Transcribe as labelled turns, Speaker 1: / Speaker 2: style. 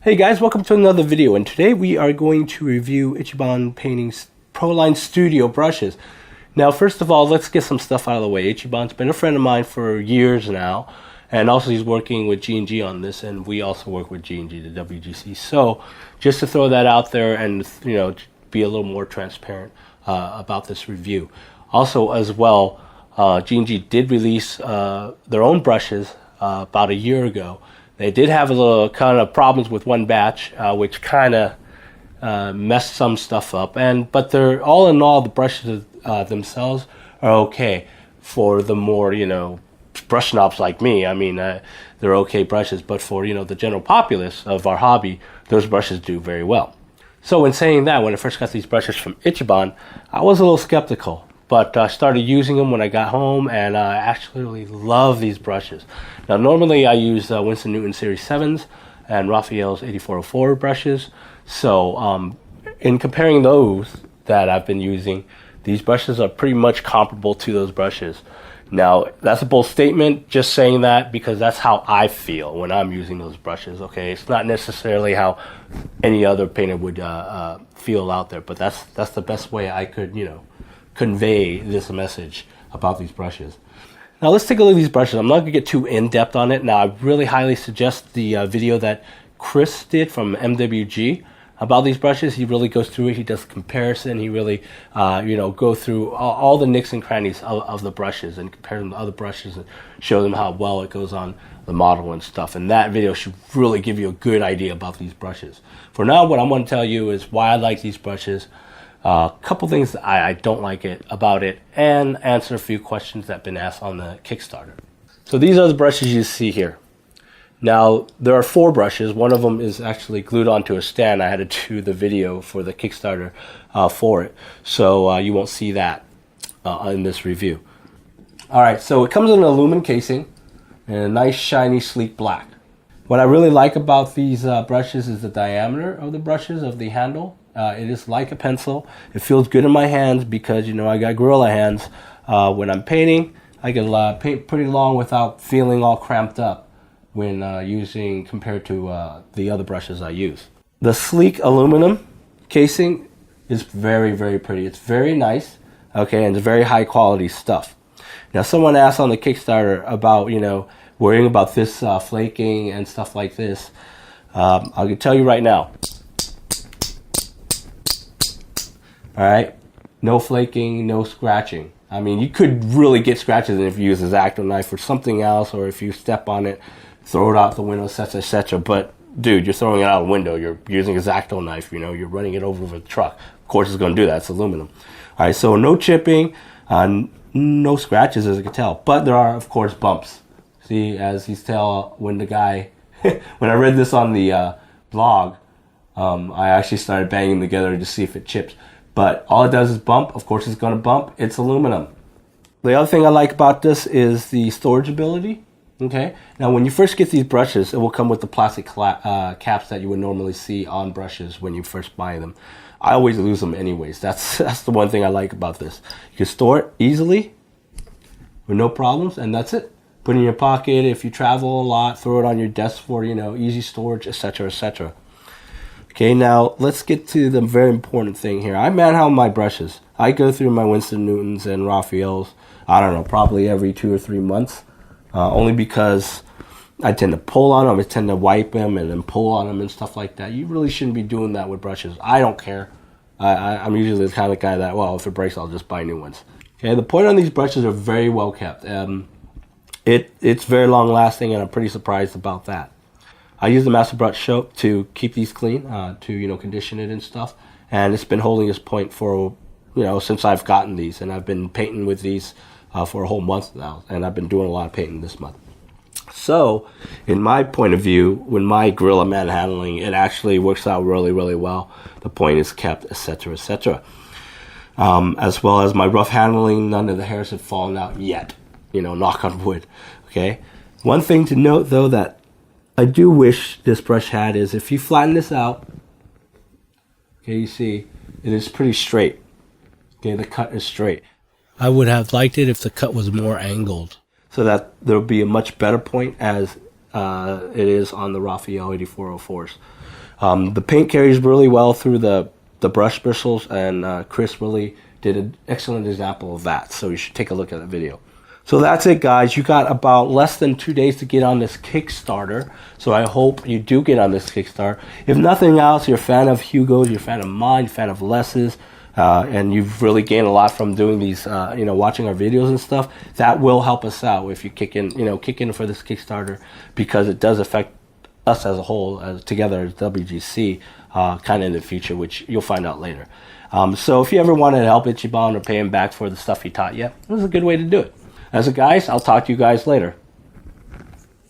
Speaker 1: Hey guys, welcome to another video, and today we are going to review Ichiban Painting's Pro Line Studio brushes. Now first of all, let's get some stuff out of the way. Ichiban's been a friend of mine for years now, and also he's working with G&G on this, and we also work with G&G, the WGC. So just to throw that out there and be a little more transparent about this review. Also as well, G&G did release their own brushes about a year ago. They did have a little kind of problems with one batch, which kind of messed some stuff up. But they're all in all, the brushes themselves are okay for the more brush snobs like me. I mean, they're okay brushes, but for the general populace of our hobby, those brushes do very well. So in saying that, when I first got these brushes from Ichiban, I was a little skeptical. But I started using them when I got home, and I actually love these brushes. Now, normally I use Winston Newton Series 7s and Raphael's 8404 brushes. So in comparing those that I've been using, these brushes are pretty much comparable to those brushes. Now, that's a bold statement, just saying that because that's how I feel when I'm using those brushes, okay? It's not necessarily how any other painter would feel out there, but that's the best way I could, convey this message about these brushes. Now let's take a look at these brushes. I'm not going to get too in-depth on it. Now I really highly suggest the video that Chris did from MWG about these brushes. He really goes through it. He does a comparison. He really go through all the nicks and crannies of the brushes and compare them to other brushes and show them how well it goes on the model and stuff. And that video should really give you a good idea about these brushes. For now, what I'm going to tell you is why I like these brushes, a couple things that I don't like about it, and answer a few questions that have been asked on the Kickstarter. So these are the brushes you see here. Now, there are 4 brushes. One of them is actually glued onto a stand. I had to do the video for the Kickstarter for it. So you won't see that in this review. Alright, so it comes in an aluminum casing and a nice, shiny, sleek black. What I really like about these brushes is the diameter of the brushes, of the handle. It is like a pencil. It feels good in my hands because, I got gorilla hands. When I'm painting, I can paint pretty long without feeling all cramped up when using compared to the other brushes I use. The sleek aluminum casing is very, very pretty. It's very nice, okay, and it's very high quality stuff. Now, someone asked on the Kickstarter about, worrying about this flaking and stuff like this. I can tell you right now. Alright, no flaking, no scratching. I mean, you could really get scratches if you use a X-Acto knife or something else, or if you step on it, throw it out the window, etc., etc. But, dude, you're throwing it out the window. You're using a X-Acto knife, you're running it over with a truck. Of course, it's going to do that. It's aluminum. Alright, so no chipping, no scratches, as you can tell. But there are, of course, bumps. See, as you tell, when the guy, when I read this on the blog, I actually started banging together to see if it chips. But all it does is bump. Of course, it's going to bump. It's aluminum. The other thing I like about this is the storage ability. Okay. Now, when you first get these brushes, it will come with the plastic caps that you would normally see on brushes when you first buy them. I always lose them anyways. That's the one thing I like about this. You can store it easily with no problems, and that's it. Put it in your pocket if you travel a lot. Throw it on your desk for easy storage, etc., etc. Okay, now let's get to the very important thing here. I man-handle my brushes. I go through my Winston Newtons and Raphael's, I don't know, probably every 2 or 3 months. Only because I tend to pull on them. I tend to wipe them and then pull on them and stuff like that. You really shouldn't be doing that with brushes. I don't care. I'm usually the kind of guy that, well, if it breaks, I'll just buy new ones. Okay, the point on these brushes are very well kept. It's very long lasting, and I'm pretty surprised about that. I use the Master Brush soap to keep these clean, to condition it and stuff, and it's been holding its point for since I've gotten these, and I've been painting with these for a whole month now, and I've been doing a lot of painting this month. So, in my point of view, when my gorilla manhandling, it actually works out really, really well. The point is kept, etc., etc. As well as my rough handling, none of the hairs have fallen out yet. Knock on wood. Okay. One thing to note, though, that I do wish this brush had is if you flatten this out, okay, you see it is pretty straight. Okay, the cut is straight. I would have liked it if the cut was more angled, so that there would be a much better point as it is on the Raphael 8404s. The paint carries really well through the brush bristles, and Chris really did an excellent example of that. So you should take a look at the video. So that's it, guys. You got about less than 2 days to get on this Kickstarter. So I hope you do get on this Kickstarter. If nothing else, you're a fan of Hugo's, you're a fan of mine, you're a fan of Les's, and you've really gained a lot from doing these, watching our videos and stuff. That will help us out if you kick in for this Kickstarter, because it does affect us as a whole, together as WGC, kind of in the future, which you'll find out later. So if you ever wanted to help Ichiban or pay him back for the stuff he taught you, this is a good way to do it. As a guys, I'll talk to you guys later.